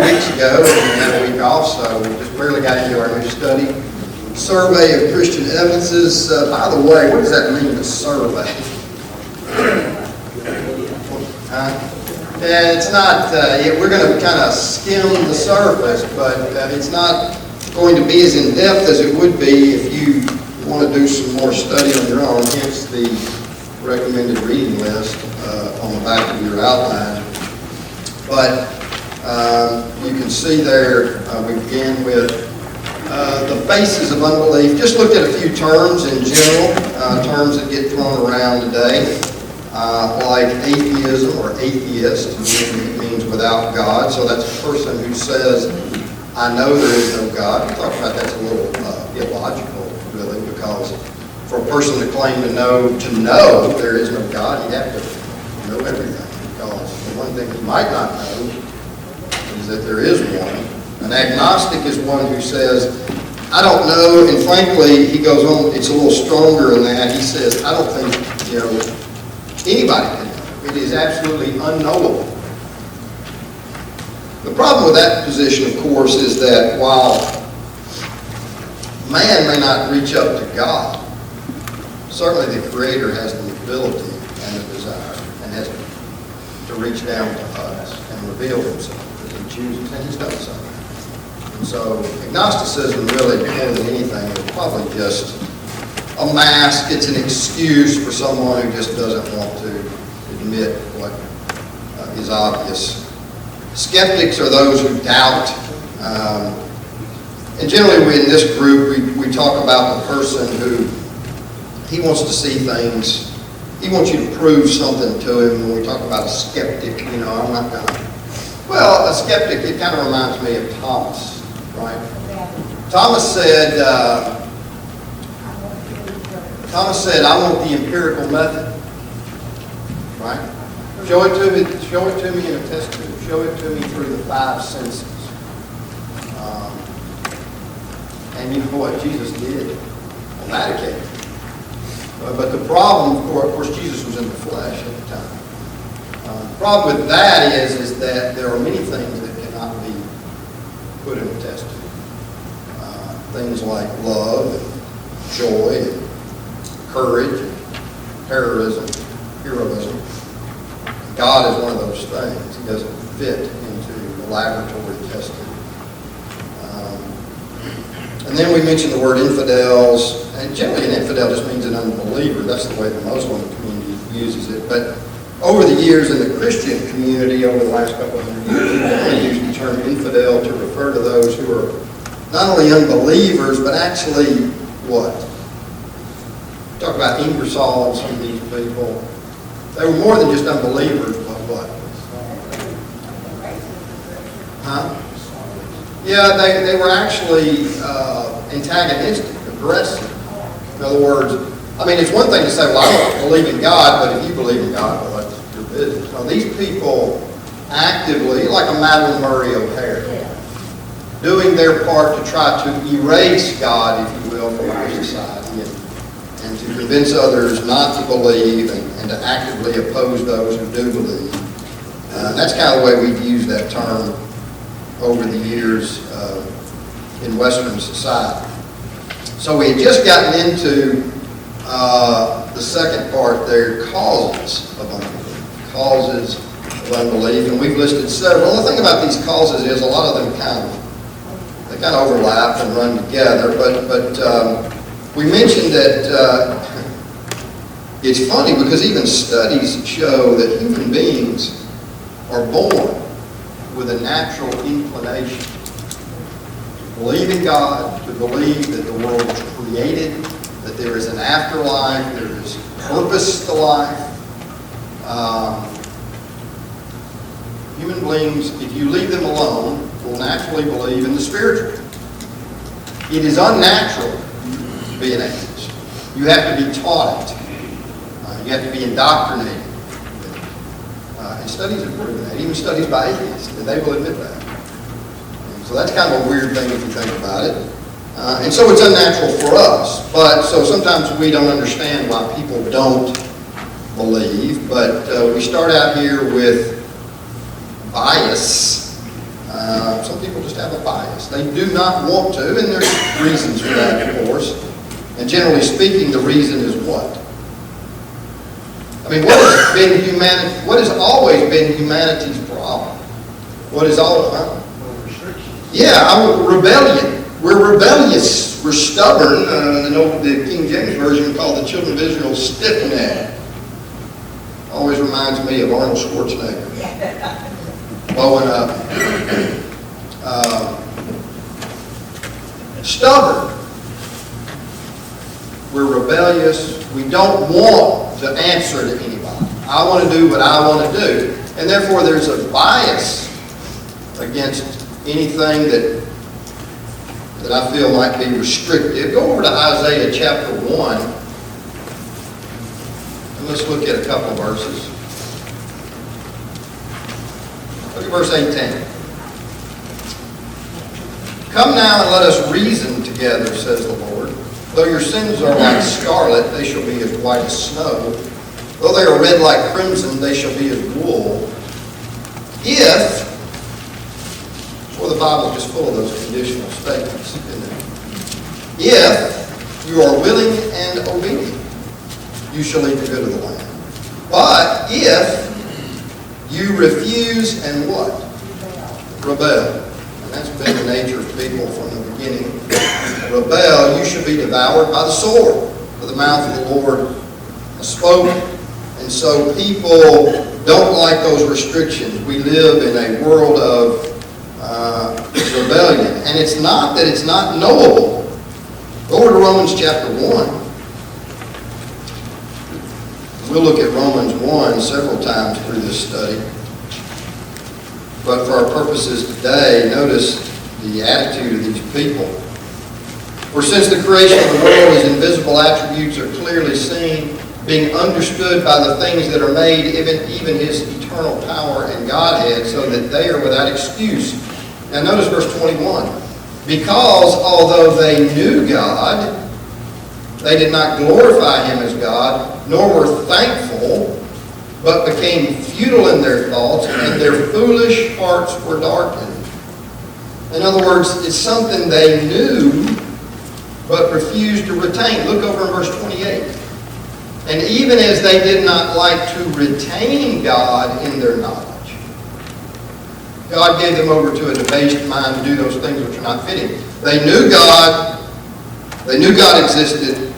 weeks ago, and we had a week off, so we just barely got into our new study. Survey of Christian Evidences. By the way, what does that mean, a survey? Yeah, it's not, we're going to kind of skim the surface, but it's not going to be as in-depth as it would be if you want to do some more study on your own, hence the recommended reading list on the back of your outline. But you can see there, we begin with the basis of unbelief. Just looked at a few terms in general, terms that get thrown around today, like atheism or atheist, it means without God. So that's a person who says, I know there is no God. We talked about that's a little illogical, really, because for a person to claim to know there is no God, you have to know everything. Because the one thing you might not know is that there is one. An agnostic is one who says, I don't know, and frankly, he goes on, it's a little stronger than that. He says, I don't think, anybody can know. It is absolutely unknowable. The problem with that position, of course, is that while man may not reach up to God, certainly the Creator has the ability and the desire and has to reach down to us and reveal himself if he chooses, and he's done so. And so agnosticism really, more than anything, is probably just a mask. It's an excuse for someone who just doesn't want to admit what is obvious. Skeptics are those who doubt. And generally in this group, we talk about the person who, he wants to see things, he wants you to prove something to him. When we talk about a skeptic, I'm not going to. Well, a skeptic, it kind of reminds me of Thomas, right? Thomas said, I want the empirical method, right? Show it to me in a test tube. Show it to me through the five senses. And you know what Jesus did on that occasion. But the problem, of course, Jesus was in the flesh at the time. The problem with that is that there are many things that cannot be put in a test tube. Things like love and joy and courage and heroism. God is one of those things. He doesn't fit into the laboratory testing. And then we mentioned the word infidels, and generally an infidel just means an unbeliever. That's the way the Muslim community uses it. But over the years in the Christian community, over the last couple of hundred years, we generally use the term infidel to refer to those who are not only unbelievers, but actually what? Talk about Ingersoll and some of these people. They were more than just unbelievers, but what? Huh? Yeah, they were actually antagonistic, aggressive. In other words, it's one thing to say, well, I don't believe in God, but if you believe in God, well, that's your business. Now, these people actively, like a Madeline Murray O'Hare, doing their part to try to erase God, if you will, from our society and to convince others not to believe and to actively oppose those who do believe. That's kind of the way we've used that term over the years in Western society. So we had just gotten into the second part there, causes of unbelief. Causes of unbelief, and we've listed several. The thing about these causes is a lot of them kind of overlap and run together, but we mentioned that it's funny because even studies show that human beings are born with a natural inclination to believe in God, to believe that the world was created, that there is an afterlife, there is purpose to life. Human beings, if you leave them alone, will naturally believe in the spiritual. It is unnatural to be an atheist. You have to be taught it. You have to be indoctrinated. And studies have proven that, even studies by atheists, and they will admit that. And so that's kind of a weird thing if you think about it. And so it's unnatural for us. But so sometimes we don't understand why people don't believe. But we start out here with bias. God. Some people just have a bias. They do not want to, and there's reasons for that, of course. And generally speaking, the reason is what? I mean, what has always been humanity's problem? What is all about? Yeah, rebellion. We're rebellious. We're stubborn. The King James Version called the children of Israel stiff-necked. Always reminds me of Arnold Schwarzenegger blowing up. Stubborn. We're rebellious. We don't want to answer to anybody. I want to do what I want to do. And therefore there's a bias against anything that I feel might be restrictive. Go over to Isaiah chapter 1. And let's look at a couple of verses. Look at verse 18. Come now and let us reason together, says the Lord. Though your sins are like scarlet, they shall be as white as snow. Though they are red like crimson, they shall be as wool. If, well, the Bible is just full of those conditional statements, isn't it? If you are willing and obedient, you shall eat the good of the land. But if you refuse and what? Rebel. And that's been the nature of people from the beginning. Rebel, you shall be devoured by the sword. For the mouth of the Lord has spoken. And so people don't like those restrictions. We live in a world of rebellion. And it's not that it's not knowable. Go over to Romans chapter 1. We'll look at Romans 1 several times through this study. But for our purposes today, notice the attitude of these people. For since the creation of the world, his invisible attributes are clearly seen, being understood by the things that are made, even his eternal power and Godhead, so that they are without excuse. Now notice verse 21. Because although they knew God, they did not glorify him as God, nor were thankful, but became futile in their thoughts, and their foolish hearts were darkened. In other words, it's something they knew, but refused to retain. Look over in verse 28. And even as they did not like to retain God in their knowledge, God gave them over to a debased mind to do those things which are not fitting. They knew God. They knew God existed.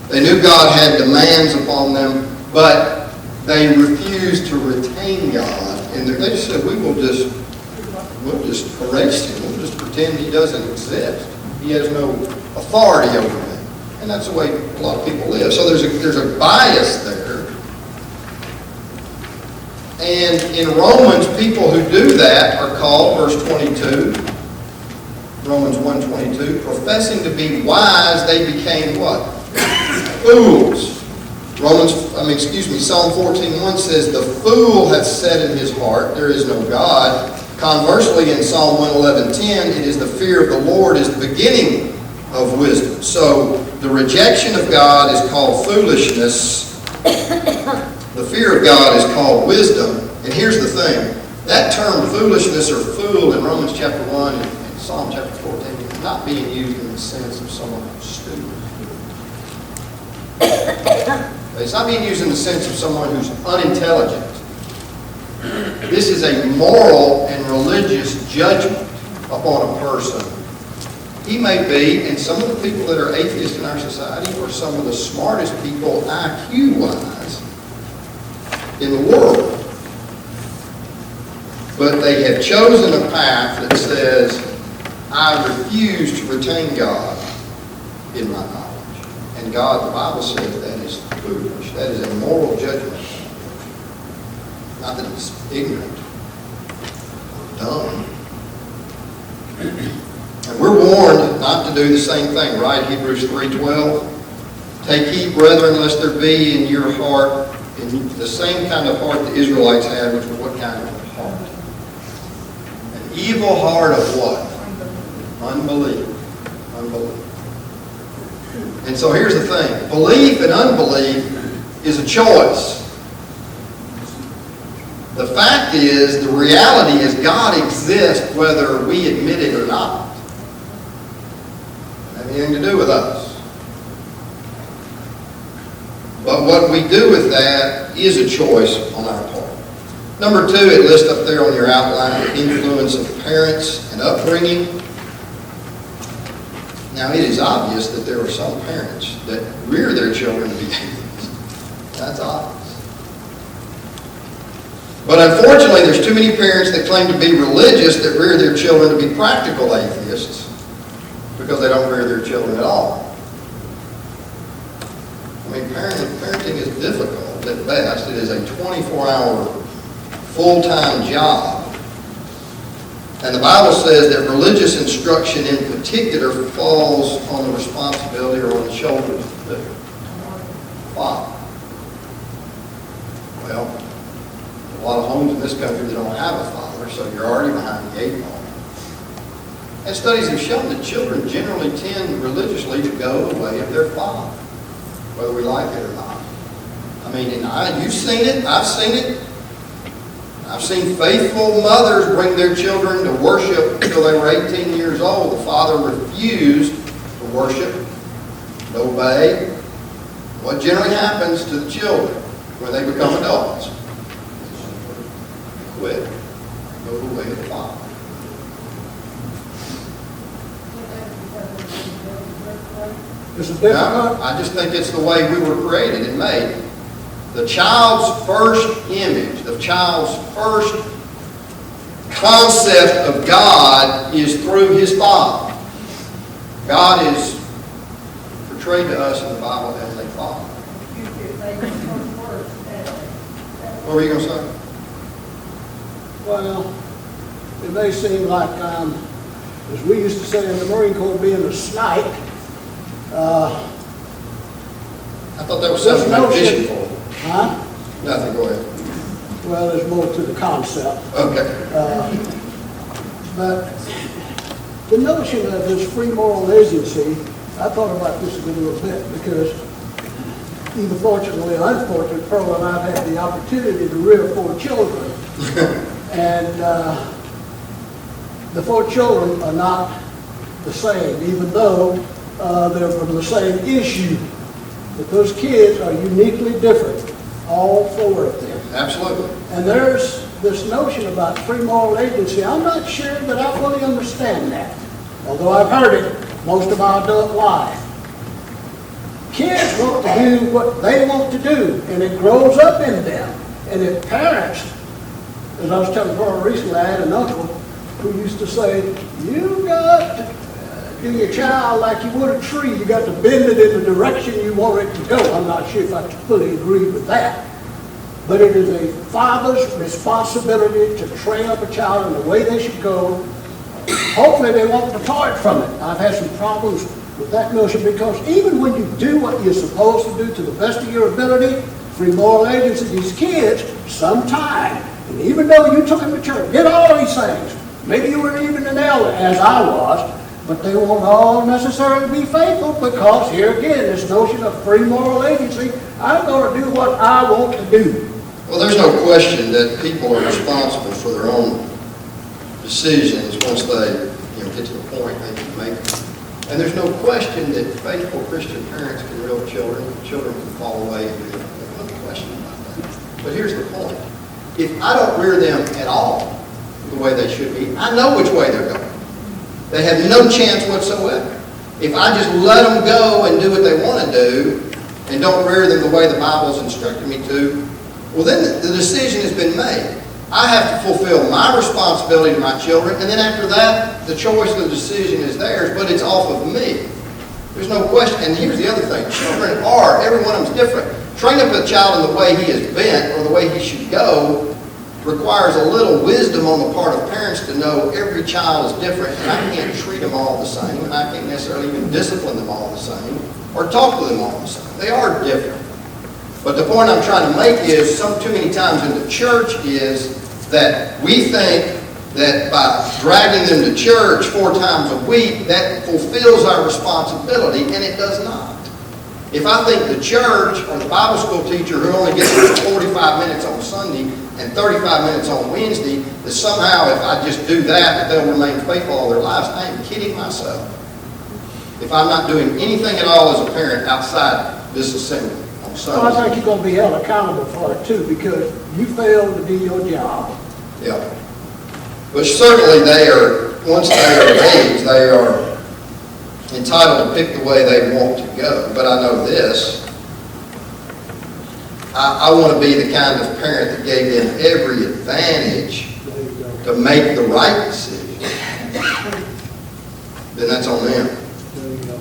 They knew God had demands upon them, but they refused to retain God. And they just said, we'll just erase him. We'll just pretend he doesn't exist. He has no authority over me. And that's the way a lot of people live. So there's a bias there. And in Romans, people who do that are called, verse 22, Romans 1:22, professing to be wise, they became what? Fools. Psalm 14:1 says, the fool hath said in his heart, there is no God. Conversely, in Psalm 111:10, it is the fear of the Lord is the beginning of wisdom. So the rejection of God is called foolishness. The fear of God is called wisdom. And here's the thing. That term foolishness or fool in Romans chapter 1 and Psalm chapter 14 is not being used in the sense of someone who's stupid. It's not being used in the sense of someone who's unintelligent. This is a moral and religious judgment upon a person. He may be, and some of the people that are atheists in our society are some of the smartest people IQ-wise in the world. But they have chosen a path that says, I refuse to retain God in my knowledge. And God, the Bible says, that is foolish. That is a moral judgment. Not that it's ignorant or dumb. And we're warned not to do the same thing, right? Hebrews 3:12. Take heed, brethren, lest there be in your heart the same kind of heart the Israelites had, which was what kind of heart? An evil heart of what? Unbelief. Unbelief. And so here's the thing. Belief and unbelief is a choice. The fact is, the reality is God exists whether we admit it or not. Doesn't have anything to do with us. But what we do with that is a choice on our part. Number 2, it lists up there on your outline the influence of parents and upbringing. Now, it is obvious that there are some parents that rear their children to be atheists. That's obvious. But unfortunately, there's too many parents that claim to be religious that rear their children to be practical atheists because they don't rear their children at all. I mean, parenting is difficult at best. It is a 24-hour full-time job. And the Bible says that religious instruction in particular falls on the responsibility or on the shoulders of the father. Well, a lot of homes in this country that don't have a father, so you're already behind the 8 ball. And studies have shown that children generally tend religiously to go the way of their father, whether we like it or not. I mean, you've seen it, I've seen it. I've seen faithful mothers bring their children to worship until they were 18 years old. The father refused to worship, to obey. What generally happens to the children when they become adults? They quit. Go the way of the father. No, I just think it's the way we were created and made. The child's first image, the child's first concept of God is through his father. God is portrayed to us in the Bible as a father. What were you going to say? Well, it may seem like, as we used to say in the Marine Corps, being a snipe. I thought that was something like fishing for. Huh? Nothing, go ahead. Well, there's more to the concept. Okay. But the notion of this free moral agency, I thought about this a little bit because either fortunately or unfortunately, Pearl and I have had the opportunity to rear 4 children. And the 4 children are not the same, even though they're from the same issue. But those kids are uniquely different, all 4 of them. Absolutely. And there's this notion about free moral agency. I'm not sure that I fully understand that, although I've heard it most of my adult life. Kids want to do what they want to do, and it grows up in them. And if parents, as I was telling Carl recently, I had an uncle who used to say, you got to do your child like you would a tree. You got to bend it in the direction you want it to go. I'm not sure if I fully agree with that. But it is a father's responsibility to train up a child in the way they should go. Hopefully they won't depart from it. I've had some problems with that notion because even when you do what you're supposed to do to the best of your ability, free moral agency, these kids, sometime, and even though you took them to church, did all these things, maybe you were even an elder, as I was, but they won't all necessarily be faithful because, here again, this notion of free moral agency, I'm going to do what I want to do. Well, there's no question that people are responsible for their own decisions once they get to the point they can make them. And there's no question that faithful Christian parents can rear children. Children can fall away. There's no question about that. But here's the point. If I don't rear them at all the way they should be, I know which way they're going. They have no chance whatsoever. If I just let them go and do what they want to do and don't rear them the way the Bible's instructed me to, well, then the decision has been made. I have to fulfill my responsibility to my children, and then after that, the choice of the decision is theirs, but it's off of me. There's no question. And here's the other thing. Children are, every one of them is different. Train up a child in the way he is bent or the way he should go requires a little wisdom on the part of parents to know every child is different, and I can't treat them all the same, and I can't necessarily even discipline them all the same or talk to them all the same. They are different. But the point I'm trying to make is, too many times in the church is that we think that by dragging them to church 4 times a week, that fulfills our responsibility, and it does not. If I think the church or the Bible school teacher who only gets 45 minutes on Sunday and 35 minutes on Wednesday, that somehow if I just do that they'll remain faithful all their lives. I am kidding myself. If I'm not doing anything at all as a parent outside this assembly on Well, Sundays. I think you're gonna be held accountable for it too, because you failed to do your job. Yeah. But certainly they are, once they are of age, they are entitled to pick the way they want to go. But I know this. I want to be the kind of parent that gave them every advantage There you go. to make the right decision. Then that's on them. There you go.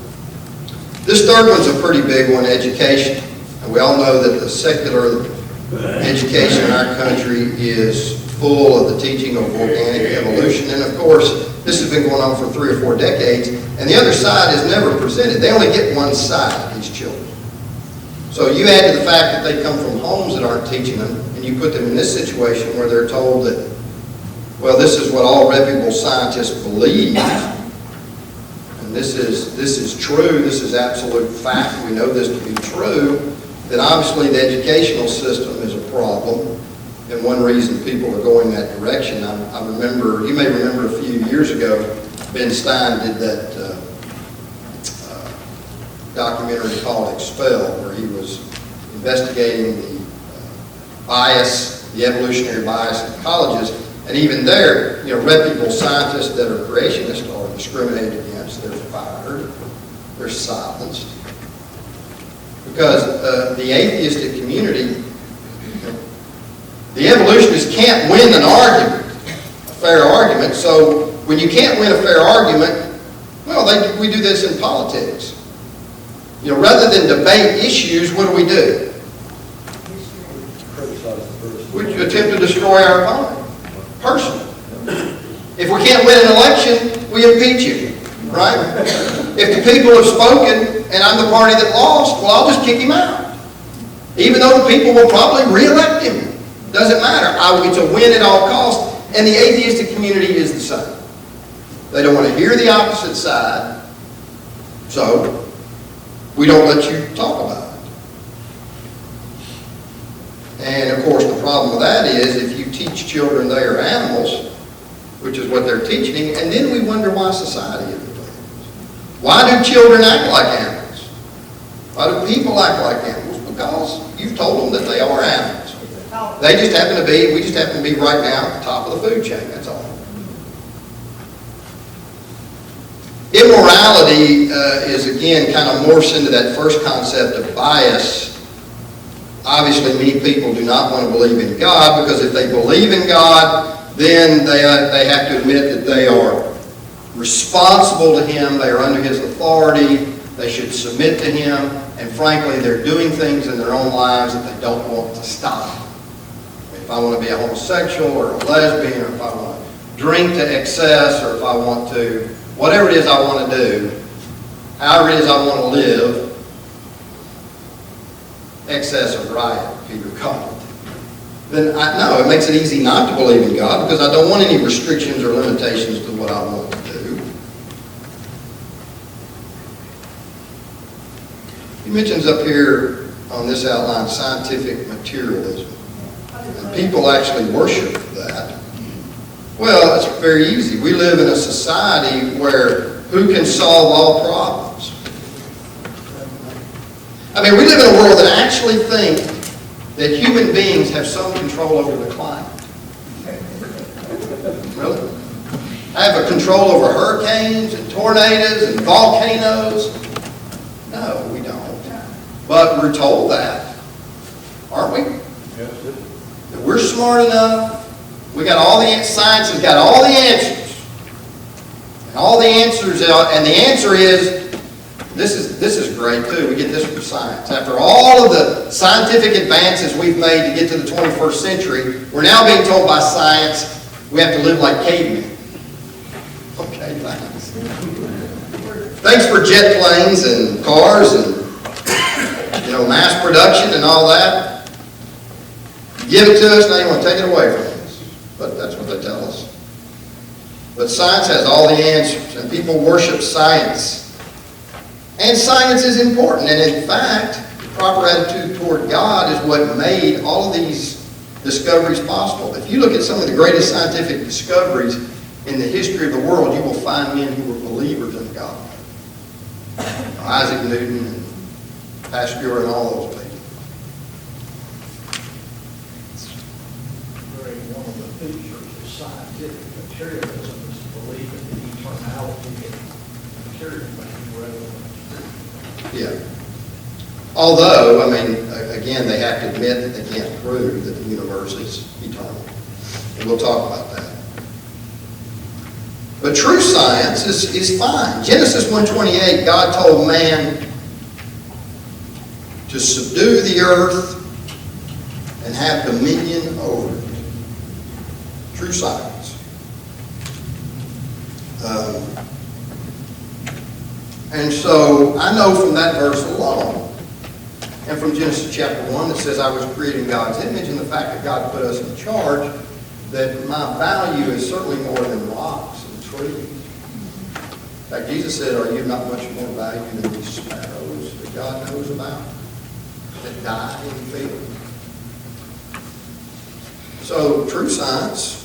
This third one's a pretty big one, education. And we all know that the secular education in our country is full of the teaching of organic evolution. And of course, this has been going on for 3 or 4 decades, and the other side is never presented. They only get one side, these children. So you add to the fact that they come from homes that aren't teaching them, and you put them in this situation where they're told that, well, this is what all reputable scientists believe, and this is true, this is absolute fact, we know this to be true, then obviously the educational system is a problem, and one reason people are going that direction. I remember, you may remember a few years ago, Ben Stein did that documentary called Expel, where he was investigating the bias, the evolutionary bias in colleges, and even there, reputable scientists that are creationists are discriminated against, they're fired, they're silenced. Because the atheistic community, the evolutionists can't win an argument, a fair argument, so when you can't win a fair argument, well, we do this in politics. Rather than debate issues, what do? We attempt to destroy our opponent, personally. If we can't win an election, we impeach you, right? If the people have spoken and I'm the party that lost, well, I'll just kick him out. Even though the people will probably re-elect him. Doesn't matter. It's a win at all costs. And the atheistic community is the same. They don't want to hear the opposite side, so we don't let you talk about it. And of course, the problem with that is if you teach children they are animals, which is what they're teaching, and then we wonder why society is the way it is. Why do children act like animals? Why do people act like animals? Because you've told them that they are animals. We just happen to be right now at the top of the food chain, that's all. Immorality is again kind of morphs into that first concept of bias. Obviously, many people do not want to believe in God, because if they believe in God, then they have to admit that they are responsible to Him, they are under His authority, they should submit to Him, and frankly, they're doing things in their own lives that they don't want to stop. If I want to be a homosexual or a lesbian, or if I want to drink to excess, or if I want to, whatever it is I want to do, however it is I want to live, excess of riot, Peter called it, then it makes it easy not to believe in God, because I don't want any restrictions or limitations to what I want to do. He mentions up here on this outline scientific materialism. And people actually worship that. Well, it's very easy. We live in a society where who can solve all problems? We live in a world that actually think that human beings have some control over the climate. Really? I have a control over hurricanes and tornadoes and volcanoes. No, we don't. But we're told that, aren't we? That we're smart enough. We got all the science has got all the answers. And all the answers, and the answer is, this is great too. We get this from science. After all of the scientific advances we've made to get to the 21st century, we're now being told by science we have to live like cavemen. Okay, thanks. Thanks for jet planes and cars and mass production and all that. Give it to us, now you want to take it away from us. But that's what they tell us. But science has all the answers, and people worship science. And science is important, and in fact, the proper attitude toward God is what made all of these discoveries possible. If you look at some of the greatest scientific discoveries in the history of the world, you will find men who were believers in God. Isaac Newton and Pasteur and all those people. One of the features of scientific materialism is the belief in the eternality of material things rather than spiritual. Yeah. Although, I mean, again, they have to admit that they can't prove that the universe is eternal. And we'll talk about that. But true science is fine. Genesis 1:28, God told man to subdue the earth and have dominion over it. True science. And so I know from that verse alone, and from Genesis chapter 1 that says I was created in God's image, and the fact that God put us in charge, that my value is certainly more than rocks and trees. In fact, Jesus said, are you not much more valuable than these sparrows that God knows about, that die in the field? So true science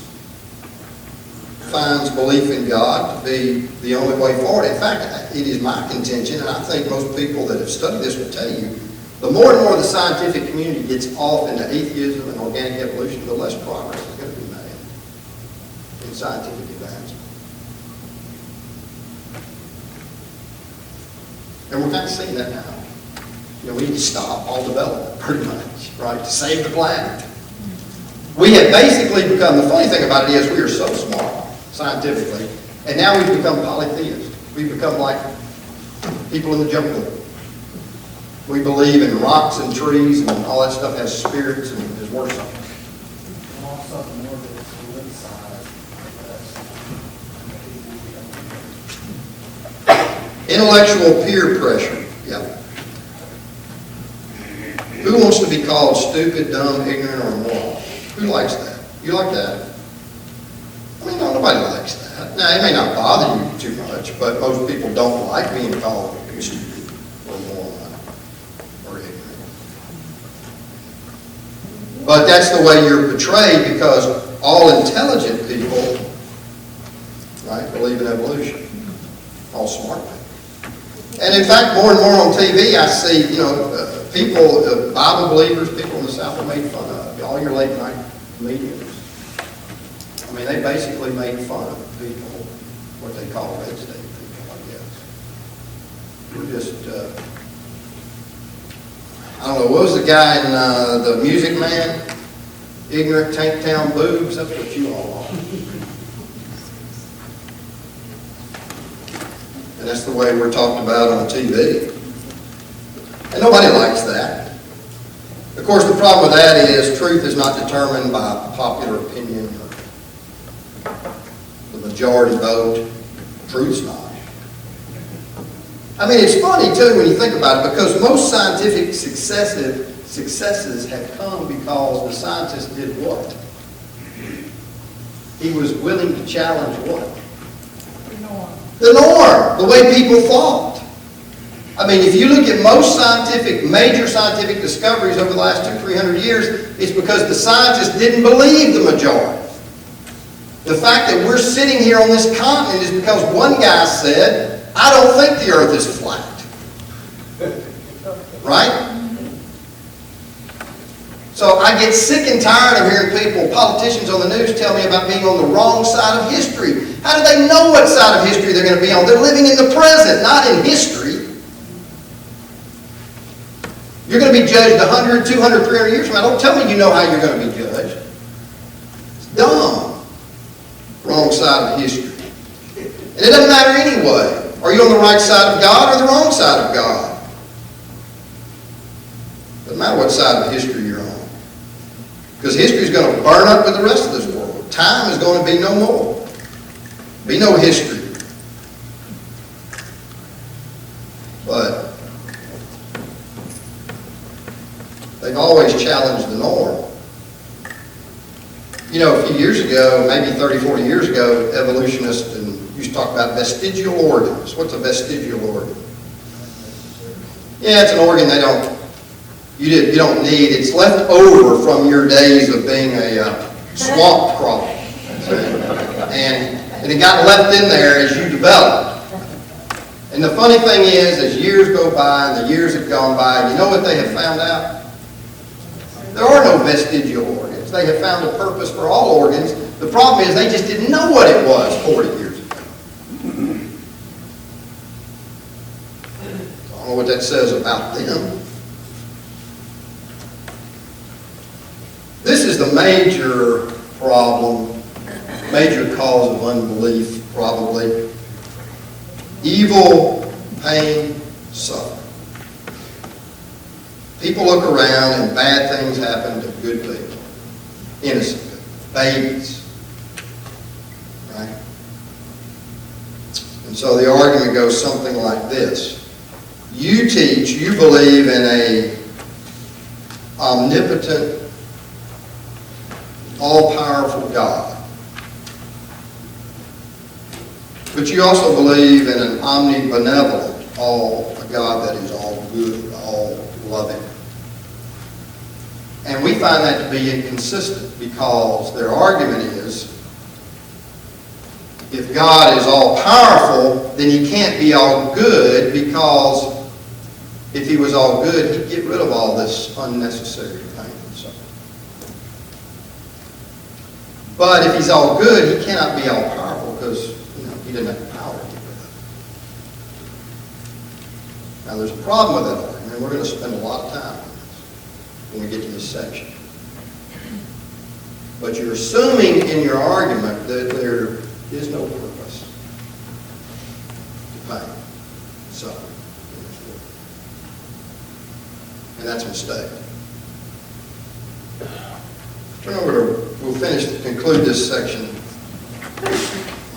finds belief in God to be the only way forward. In fact, it is my contention, and I think most people that have studied this will tell you, the more and more the scientific community gets off into atheism and organic evolution, the less progress is going to be made in scientific advancement. And we're kind of seeing that now. You know, we need to stop all development, pretty much, right, to save the planet. We have basically become, the funny thing about it is we are so smart, scientifically, and now we've become polytheists. We've become like people in the jungle. We believe in rocks and trees and all that stuff has spirits and is worth something. Also, more that it's politicized. Intellectual peer pressure. Yeah. Who wants to be called stupid, dumb, ignorant, or moron? Who likes that? You like that? I mean, no, nobody likes that. Now, it may not bother you too much, but most people don't like being called stupid or moron or ignorant. But that's the way you're portrayed because all intelligent people, right, believe in evolution. All smart people. And in fact, more and more on TV, I see, people, Bible believers, people in the South are made fun of. All your late night meetings. I mean, they basically make fun of people, what they call red state people, I guess. We're just, I don't know, what was the guy in The Music Man? Ignorant Tank Town boobs, that's what you all are. And that's the way we're talked about on TV. And nobody likes that. Of course, the problem with that is truth is not determined by popular opinion or the majority vote. Truth's not. I mean, it's funny, too, when you think about it, because most scientific successes have come because the scientist did what? He was willing to challenge what? The norm, the way people thought. I mean, if you look at most major scientific discoveries over the last 200-300 years, it's because the scientists didn't believe the majority. The fact that we're sitting here on this continent is because one guy said, I don't think the earth is flat. Right? So I get sick and tired of hearing people, politicians on the news tell me about being on the wrong side of history. How do they know what side of history they're going to be on? They're living in the present, not in history. You're going to be judged 100, 200, 300 years from now. Don't tell me you know how you're going to be judged. It's dumb. Wrong side of history. And it doesn't matter anyway. Are you on the right side of God or the wrong side of God? Doesn't matter what side of history you're on. Because history is going to burn up with the rest of this world. Time is going to be no more. Be no history. But they've always challenged the norm. You know, a few years ago, maybe 30, 40 years ago, evolutionists used to talk about vestigial organs. What's a vestigial organ? Yeah, it's an organ they don't You don't need. It's left over from your days of being a swamp crawler. And it got left in there as you developed. And the funny thing is, as years go by and the years have gone by, you know what they have found out? There are no vestigial organs. They have found a purpose for all organs. The problem is they just didn't know what it was 40 years ago. I don't know what that says about them. This is the major problem, major cause of unbelief, probably. Evil, pain, suffering. People look around and bad things happen to good people. Innocent people. Babies. Right? And so the argument goes something like this. You teach, you believe in a omnipotent, all-powerful God. But you also believe in an omnibenevolent, a God that is all good, all loving. And we find that to be inconsistent because their argument is, if God is all powerful, then he can't be all good, because if he was all good, he'd get rid of all this unnecessary pain and suffering. But if he's all good, he cannot be all powerful, because he didn't have the power to get rid of it. Now there's a problem with that argument, and we're going to spend a lot of time on this when we get to this section. But you're assuming in your argument that there is no purpose to pain, suffering in this world. And that's a mistake. Turn over to, we'll conclude this section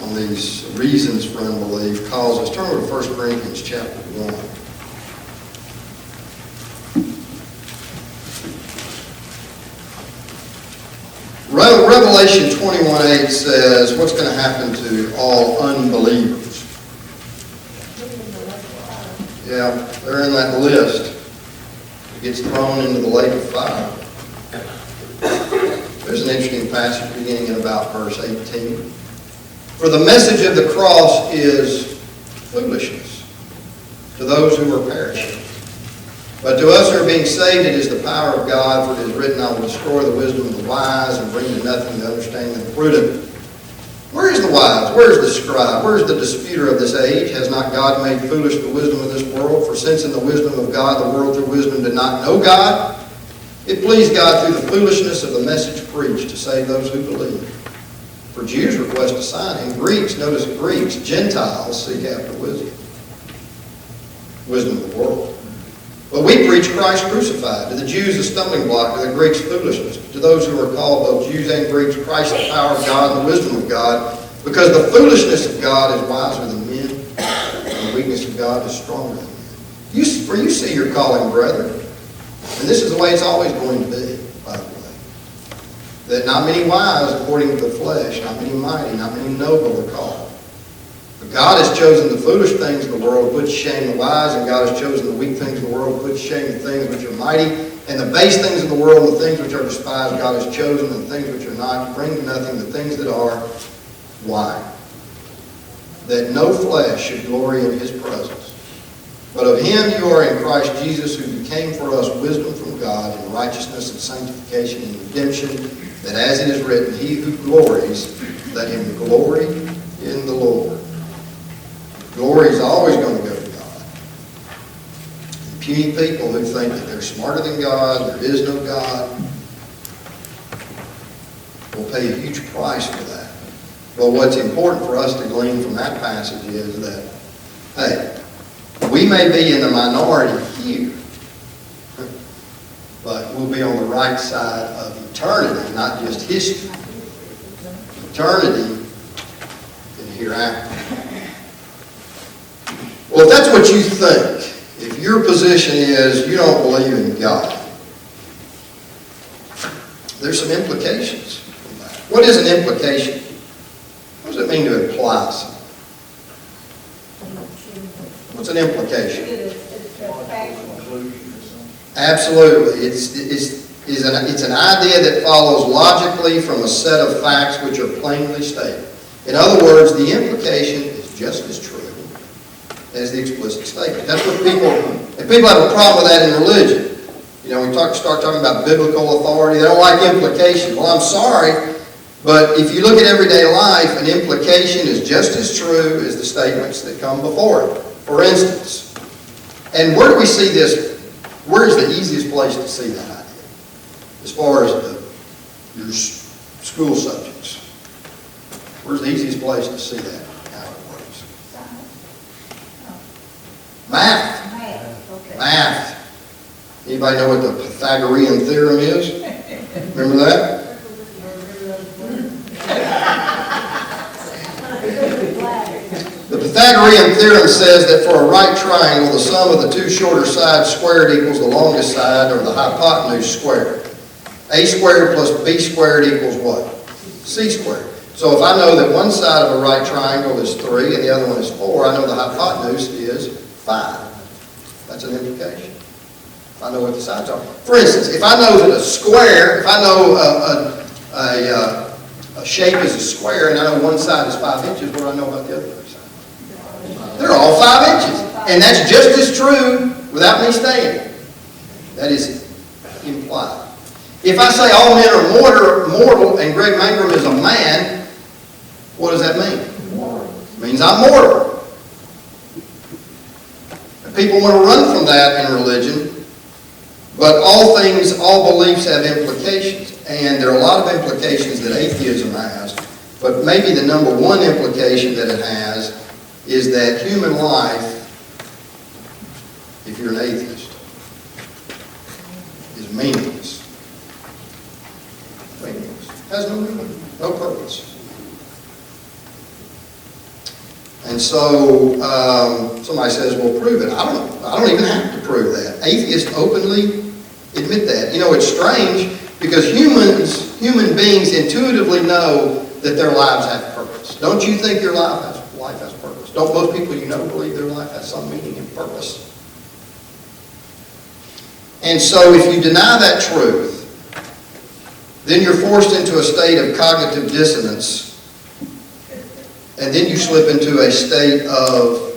on these reasons for unbelief, causes. Turn over to 1 Corinthians chapter 1. Revelation 21:8 says, what's going to happen to all unbelievers? Yeah, they're in that list. It gets thrown into the lake of fire. There's an interesting passage beginning in about verse 18. For the message of the cross is foolishness to those who are perishing. But to us who are being saved, it is the power of God, for it is written, I will destroy the wisdom of the wise and bring to nothing the understanding of the prudent. Where is the wise? Where is the scribe? Where is the disputer of this age? Has not God made foolish the wisdom of this world? For since in the wisdom of God, the world through wisdom did not know God, it pleased God through the foolishness of the message preached to save those who believe. For Jews request a sign, and Greeks, notice Greeks, Gentiles seek after wisdom. Wisdom of the world. But we preach Christ crucified. To the Jews a stumbling block, to the Greeks foolishness. But to those who are called, both Jews and Greeks, Christ the power of God and the wisdom of God. Because the foolishness of God is wiser than men, and the weakness of God is stronger than men. For you see your calling, brethren. And this is the way it's always going to be, by the way. That not many wise according to the flesh, not many mighty, not many noble are called. But God has chosen the foolish things of the world, put to shame the wise, and God has chosen the weak things of the world, put to shame the things which are mighty, and the base things of the world, and the things which are despised, God has chosen, and the things which are not, to bring to nothing the things that are. Why? That no flesh should glory in his presence. But of him you are in Christ Jesus, who became for us wisdom from God, and righteousness and sanctification and redemption, that as it is written, he who glories, let him glory in the Lord. Glory is always going to go to God. And puny people who think that they're smarter than God, there is no God, will pay a huge price for that. But what's important for us to glean from that passage is that, hey, we may be in the minority here, but we'll be on the right side of eternity, not just history. Eternity and hereafter. Well, if that's what you think, if your position is you don't believe in God, there's some implications from that. What is an implication? What does it mean to imply something? What's an implication? Absolutely. It's an idea that follows logically from a set of facts which are plainly stated. In other words, the implication is just as true as the explicit statement. That's what people have a problem with that in religion. You know, we start talking about biblical authority. They don't like implication. Well, I'm sorry, but if you look at everyday life, an implication is just as true as the statements that come before it. For instance, and where do we see this? Where is the easiest place to see that idea? As far as your school subjects. Where's the easiest place to see that? How it works? Math. Okay. Math. Anybody know what the Pythagorean theorem is? Remember that? The Pythagorean theorem says that for a right triangle, the sum of the two shorter sides squared equals the longest side, or the hypotenuse squared. A squared plus B squared equals what? C squared. So if I know that one side of a right triangle is 3 and the other one is 4, I know the hypotenuse is 5. That's an implication. If I know what the sides are. For instance, if I know that a square, if I know a shape is a square and I know one side is 5 inches, what do I know about the other sides? They're all 5 inches. And that's just as true without me saying it. That is implied. If I say all men are mortal and Greg Mangrum is a man, what does that mean? It means I'm mortal. And people want to run from that in religion, but all beliefs have implications. And there are a lot of implications that atheism has, but maybe the number one implication that it has is that human life, if you're an atheist, is meaningless. Meaningless. Has no meaning, no purpose. And so somebody says, well, prove it. I don't even have to prove that. Atheists openly admit that. You know, it's strange because human beings intuitively know that their lives have purpose. Don't you think your life has purpose? Don't most people you know believe their life has some meaning and purpose? And so if you deny that truth, then you're forced into a state of cognitive dissonance, and then you slip into a state of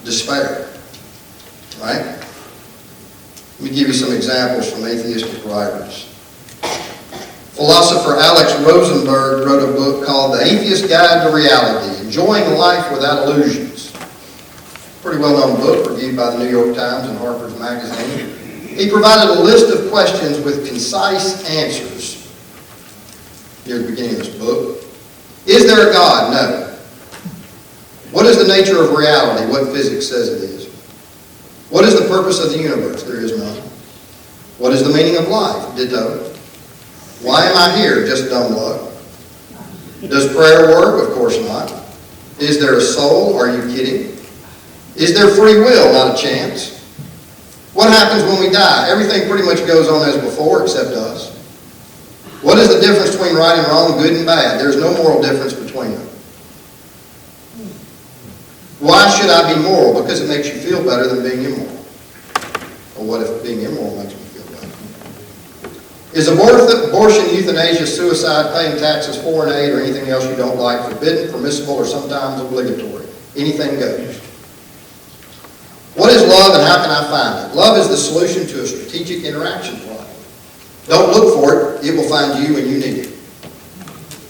despair. Right? Let me give you some examples from atheistic writers. Philosopher Alex Rosenberg wrote a book called The Atheist Guide to Reality, Enjoying Life Without Illusions. Pretty well-known book, reviewed by the New York Times and Harper's Magazine. He provided a list of questions with concise answers near the beginning of this book. Is there a God? No. What is the nature of reality? What physics says it is. What is the purpose of the universe? There is none. What is the meaning of life? Ditto. Why am I here? Just dumb luck. Does prayer work? Of course not. Is there a soul? Are you kidding? Is there free will? Not a chance. What happens when we die? Everything pretty much goes on as before except us. What is the difference between right and wrong, good and bad? There's no moral difference between them. Why should I be moral? Because it makes you feel better than being immoral. Or what if being immoral makes me feel better? Is abortion, euthanasia, suicide, paying taxes, foreign aid, or anything else you don't like forbidden, permissible, or sometimes obligatory? Anything goes. What is love and how can I find it? Love is the solution to a strategic interaction problem. Don't look for it. It will find you when you need it.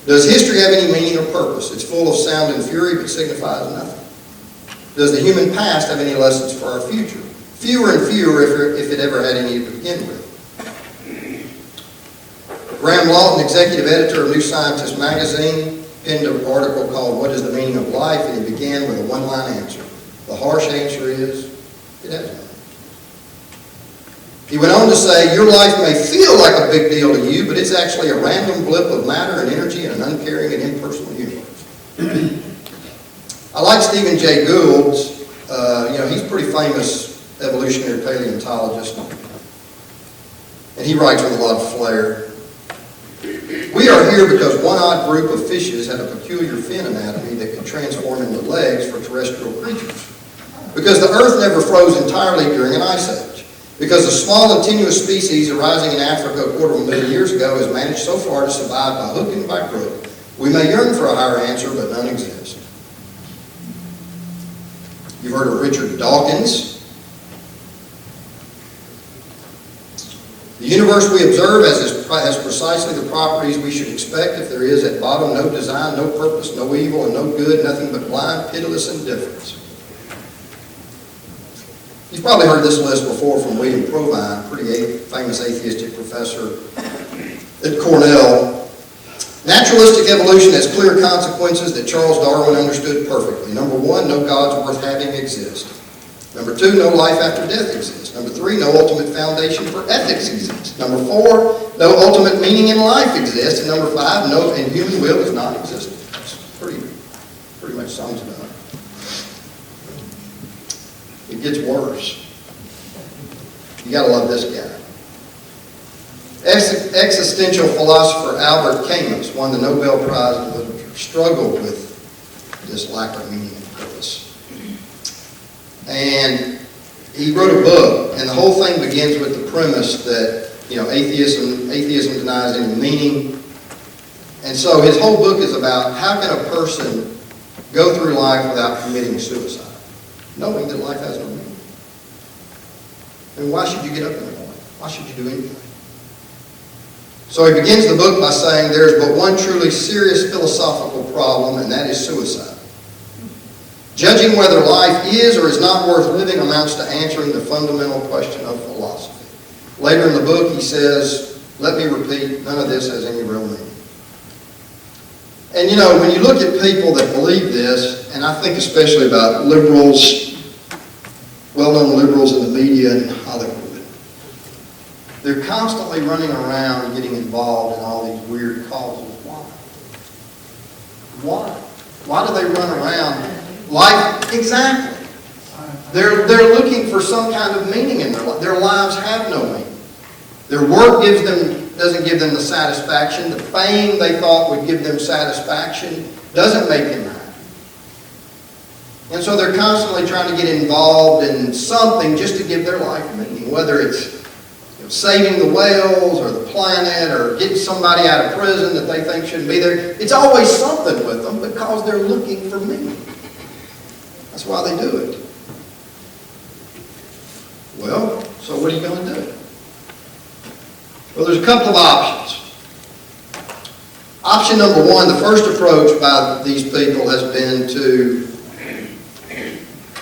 Does history have any meaning or purpose? It's full of sound and fury but signifies nothing. Does the human past have any lessons for our future? Fewer and fewer if it ever had any to begin with. Graham Lawton, executive editor of New Scientist magazine, penned an article called What is the Meaning of Life? And he began with a one-line answer. The harsh answer is, it has none. He went on to say, your life may feel like a big deal to you, but it's actually a random blip of matter and energy in an uncaring and impersonal universe. I like Stephen Jay Gould's, he's a pretty famous evolutionary paleontologist, and he writes with a lot of flair. We are here because one odd group of fishes had a peculiar fin anatomy that could transform into legs for terrestrial creatures. Because the earth never froze entirely during an ice age. Because a small and tenuous species arising in Africa 250,000 years ago has managed so far to survive by hook and by crook. We may yearn for a higher answer, but none exists. You've heard of Richard Dawkins. The universe we observe has precisely the properties we should expect if there is at bottom no design, no purpose, no evil, and no good, nothing but blind, pitiless indifference. You've probably heard this list before from William Provine, pretty famous atheistic professor at Cornell. Naturalistic evolution has clear consequences that Charles Darwin understood perfectly. Number one, no gods worth having exist. Number two, no life after death exists. Number three, no ultimate foundation for ethics exists. Number four, no ultimate meaning in life exists. And number five, no, and human will is non-existent. That's pretty much sums it up. It gets worse. You gotta love this guy. Existential philosopher Albert Camus won the Nobel Prize in Literature, struggled with this lack of meaning and purpose. And he wrote a book, and the whole thing begins with the premise that, atheism denies any meaning. And so his whole book is about how can a person go through life without committing suicide, knowing that life has no meaning. I mean, why should you get up in the morning? Why should you do anything? So he begins the book by saying there is but one truly serious philosophical problem, and that is suicide. Judging whether life is or is not worth living amounts to answering the fundamental question of philosophy. Later in the book he says, let me repeat, none of this has any real meaning. And when you look at people that believe this, and I think especially about liberals, well-known liberals in the media and Hollywood, they're constantly running around getting involved in all these weird causes. Why? Why do they run around? Life, exactly. They're looking for some kind of meaning in their life. Their lives have no meaning. Their work doesn't give them the satisfaction. The fame they thought would give them satisfaction doesn't make them happy. And so they're constantly trying to get involved in something just to give their life meaning, whether it's saving the whales or the planet or getting somebody out of prison that they think shouldn't be there. It's always something with them because they're looking for meaning. That's why they do it. Well, so what are you going to do? Well, there's a couple of options. Option number one, the first approach by these people has been to,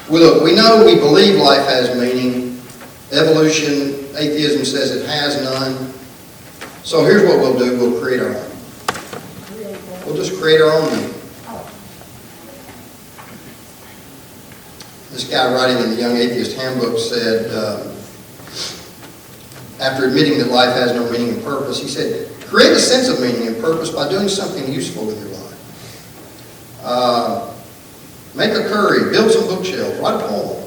we know we believe life has meaning. Evolution, atheism says it has none. So here's what we'll do. We'll create our own. We'll just create our own meaning. This guy writing in the Young Atheist Handbook said, after admitting that life has no meaning and purpose, he said, create a sense of meaning and purpose by doing something useful with your life. Make a curry, build some bookshelves, write a poem.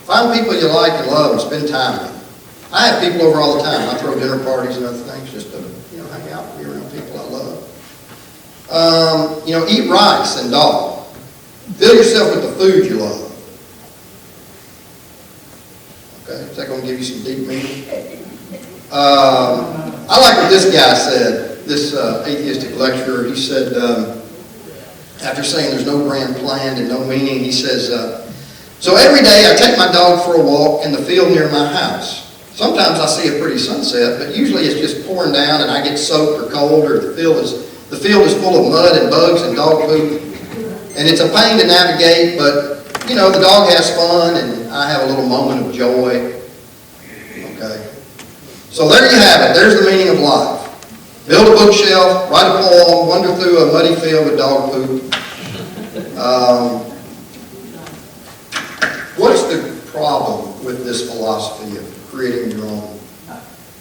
Find people you like and love and spend time with them. I have people over all the time. I throw dinner parties and other things just to hang out and be around people I love. Eat rice and dog. Fill yourself with the food you love. Okay, is that going to give you some deep meaning? I like what this guy said, this atheistic lecturer. He said, after saying there's no grand plan and no meaning, he says, so every day I take my dog for a walk in the field near my house. Sometimes I see a pretty sunset, but usually it's just pouring down and I get soaked or cold, or the field is full of mud and bugs and dog poop. And it's a pain to navigate, but, the dog has fun and I have a little moment of joy. Okay. So there you have it. There's the meaning of life. Build a bookshelf, write a poem, wander through a muddy field with dog poop. What's the problem with this philosophy of creating your own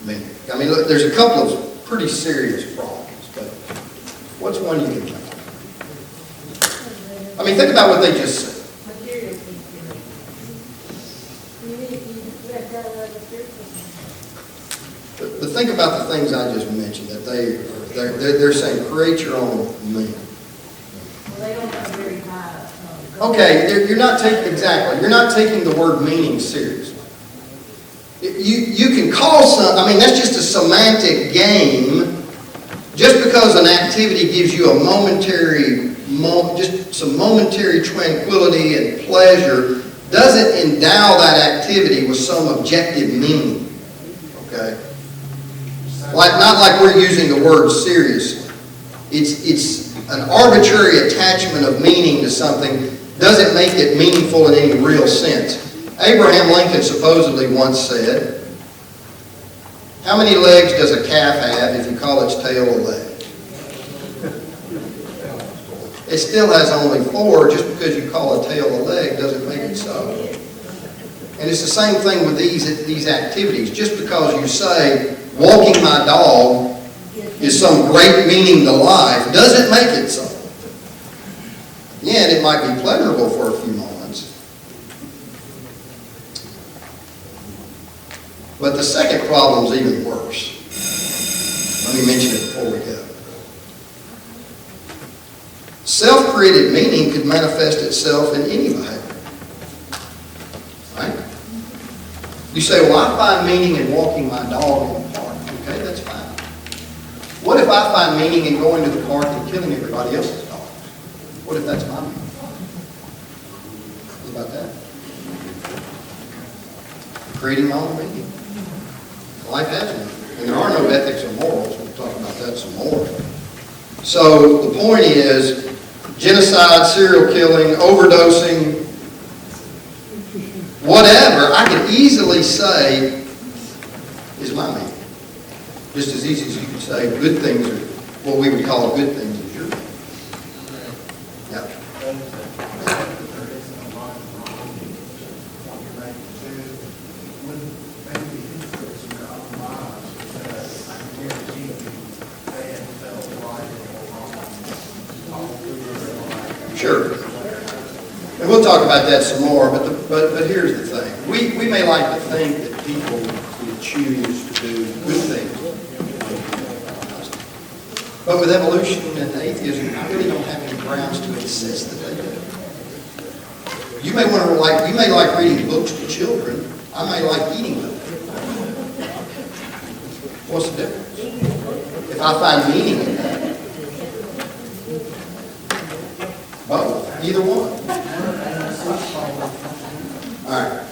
meaning? I mean, look, there's a couple of pretty serious problems, but what's one you can think of? I mean, think about what they just said. But think about the things I just mentioned, that they're saying create your own meaning. Well, they don't have very high. Okay, you're not taking the word meaning seriously. You can call I mean, that's just a semantic game. Just because an activity gives you a just some momentary tranquility and pleasure, doesn't endow that activity with some objective meaning. Okay? Not like we're using the word seriously. It's an arbitrary attachment of meaning to something, doesn't make it meaningful in any real sense. Abraham Lincoln supposedly once said, "How many legs does a calf have if you call its tail a leg?" It still has only 4. Just because you call a tail a leg doesn't make it so. And it's the same thing with these activities. Just because you say, walking my dog is some great meaning to life, doesn't make it so. Yeah, and it might be pleasurable for a few moments. But the second problem is even worse. Let me mention it before we go. Self-created meaning could manifest itself in any behavior. Right? You say, well, I find meaning in walking my dog in the park. Okay, that's fine. What if I find meaning in going to the park and killing everybody else's dogs? What if that's my meaning? What about that? Creating my own meaning. Life has one. And there are no ethics or morals. We'll talk about that some more. So the point is, genocide, serial killing, overdosing, whatever, I can easily say is my meaning. Just as easy as you could say good things are what we would call good things is your meaning. Yeah. Sure. And we'll talk about that some more, but here's the thing. We may like to think that people would choose to do good things. But with evolution and atheism, I really don't have any grounds to insist that they do. You may like reading books to children. I may like eating them. What's the difference? If I find meaning in that, both, either one. All right.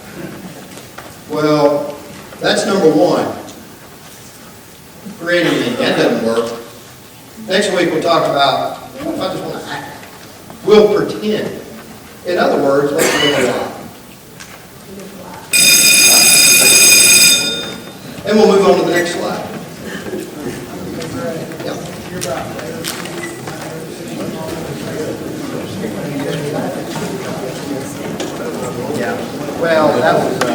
Well, that's number one. Creating meaning. That doesn't work. Next week we'll talk about, what if I just want to act? We'll pretend. In other words, let's live a lie. And we'll move on to the next slide. Yeah. Well, that was